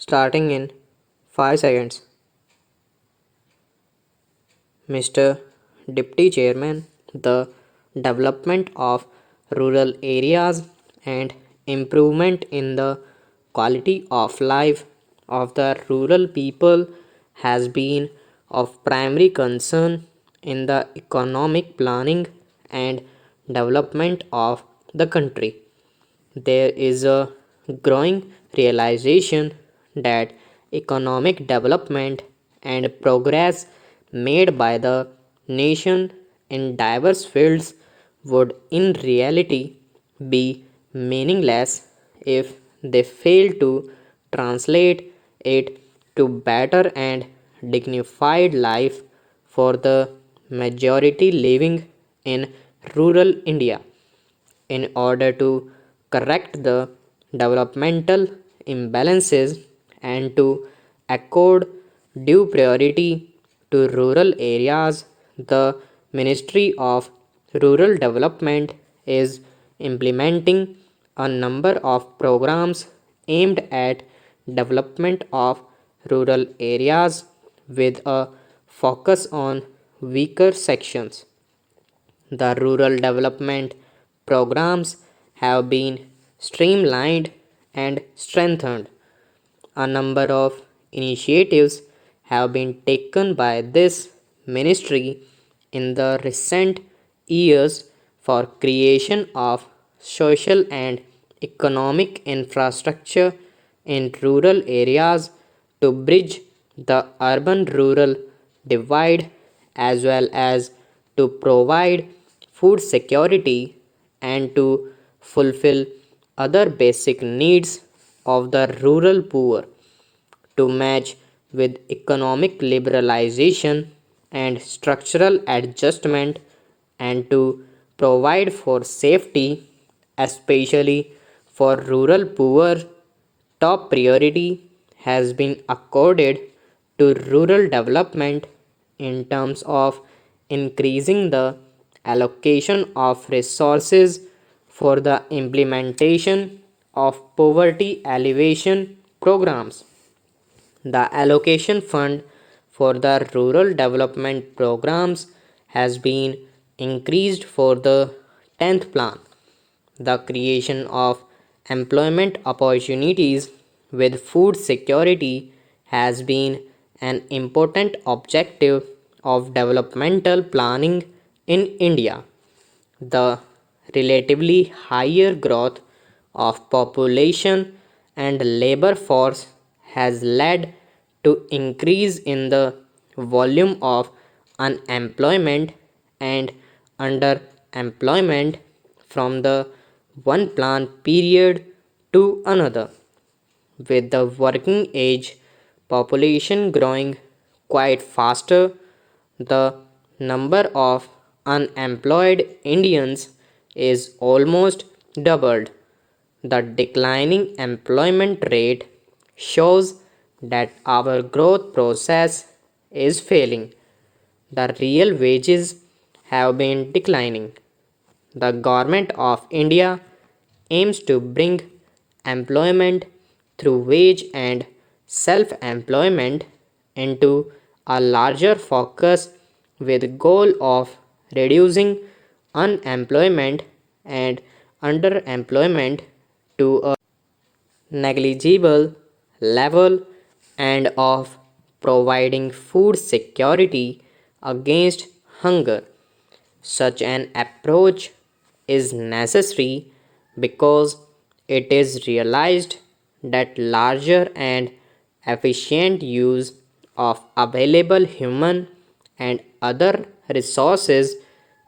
starting in 5 seconds. Mr. Deputy Chairman, the development of rural areas and improvement in the quality of life of the rural people has been of primary concern in the economic planning and development of the country. There is a growing realization that economic development and progress made by the nation in diverse fields would in reality be meaningless if they fail to translate it to better and dignified life for the majority living in rural India. In order to correct the developmental imbalances and to accord due priority to rural areas, the Ministry of Rural Development is implementing a number of programs aimed at development of rural areas with a focus on weaker sections. The rural development programs have been streamlined and strengthened. A number of initiatives have been taken by this ministry in the recent years for creation of social and economic infrastructure in rural areas to bridge the urban rural divide as well as to provide food security and to fulfill other basic needs of the rural poor to match with economic liberalization and structural adjustment and to provide for safety, especially for rural poor. Top priority has been accorded to rural development in terms of increasing the allocation of resources for the implementation of poverty alleviation programs. The allocation fund for the rural development programs has been increased for the 10th plan. The creation of employment opportunities with food security has been an important objective of developmental planning in India. The relatively higher growth of population and labor force has led to increase in the volume of unemployment and underemployment from the one plan period to another. With the working age population growing quite faster, the number of unemployed Indians is almost doubled. The declining employment rate shows that our growth process is failing. The real wages have been declining. The Government of India aims to bring employment through wage and self employment into a larger focus with goal of reducing unemployment and underemployment to a negligible level and of providing food security against hunger. Such an approach is necessary because it is realized that larger and efficient use of available human and other resources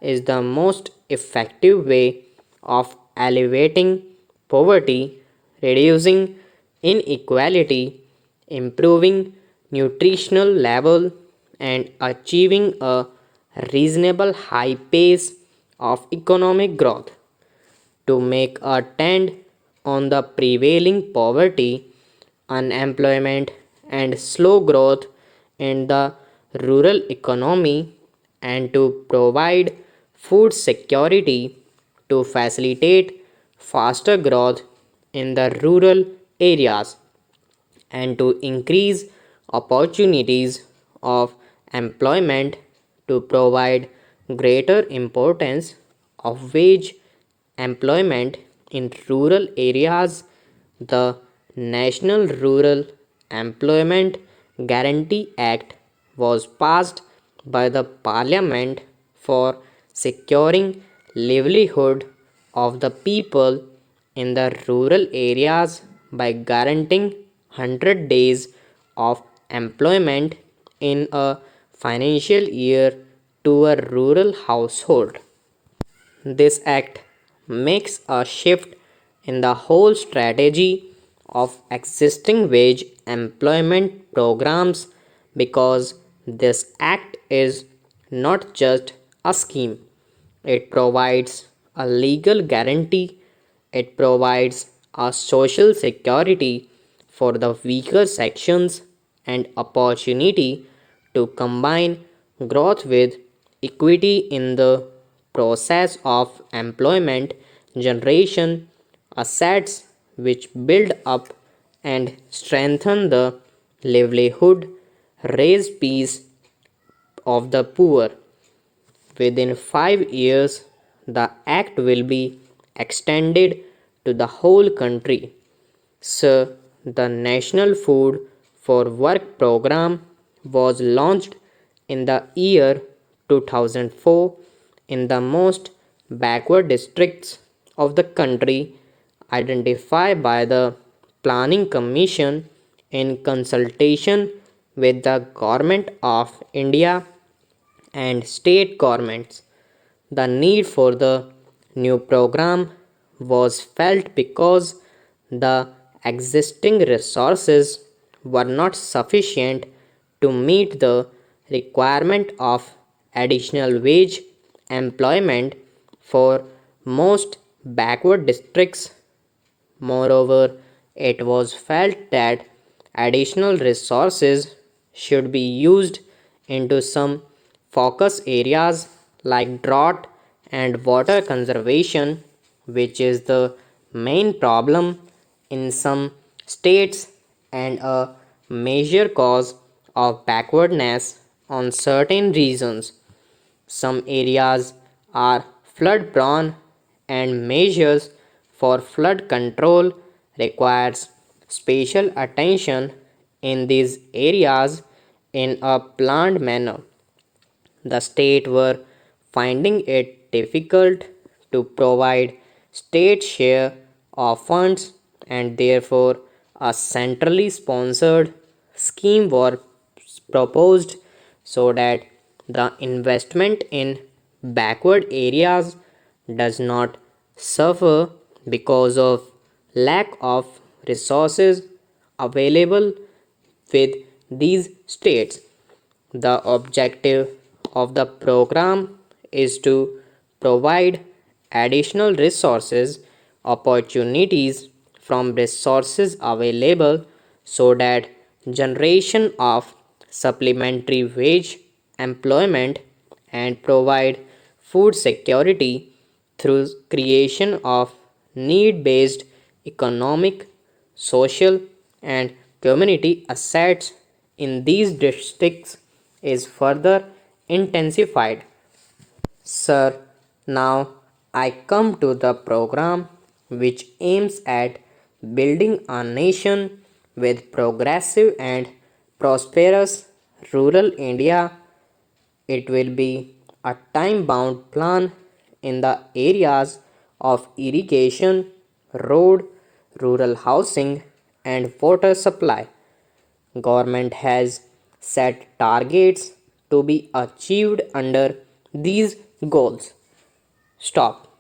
is the most effective way of alleviating poverty, reducing inequality, improving nutritional level, and achieving a reasonable high pace of economic growth. To make a dent on the prevailing poverty, unemployment, and slow growth in the rural economy, and to provide food security to facilitate faster growth in the rural areas. and to increase opportunities of employment, to provide greater importance of wage employment in rural areas. The National Rural Employment Guarantee Act was passed by the Parliament for securing livelihood of the people in the rural areas by guaranteeing 100 days of employment in a financial year to a rural household. This act makes a shift in the whole strategy of existing wage employment programs, because this act is not just a scheme, it provides a legal guarantee, it provides a social security for the weaker sections and opportunity to combine growth with equity in the process of employment generation, assets which build up and strengthen the livelihood, raise peace of the poor. Within 5 years, the act will be extended to the whole country. So, the National Food for Work program was launched in the year 2004 in the most backward districts of the country, identified by the Planning Commission in consultation with the Government of India and state governments. The need for the new program was felt because the existing resources were not sufficient to meet the requirement of additional wage employment for most backward districts. Moreover, it was felt that additional resources should be used into some focus areas like drought and water conservation, which is the main problem in some states and a major cause of backwardness on certain regions. Some areas are flood prone, and measures for flood control requires special attention in these areas in a planned manner. The state were finding it difficult to provide state share of funds, and therefore a centrally sponsored scheme was proposed so that the investment in backward areas does not suffer because of lack of resources available with these states. The objective of the program is to provide additional resources, opportunities from resources available, so that generation of supplementary wage employment and provide food security through creation of need based economic, social, and community assets in these districts is further intensified. Sir, now I come to the program which aims at building a nation with progressive and prosperous rural India. It will be a time bound plan in the areas of irrigation, road, rural housing, and water supply. Government has set targets to be achieved under these goals. Stop.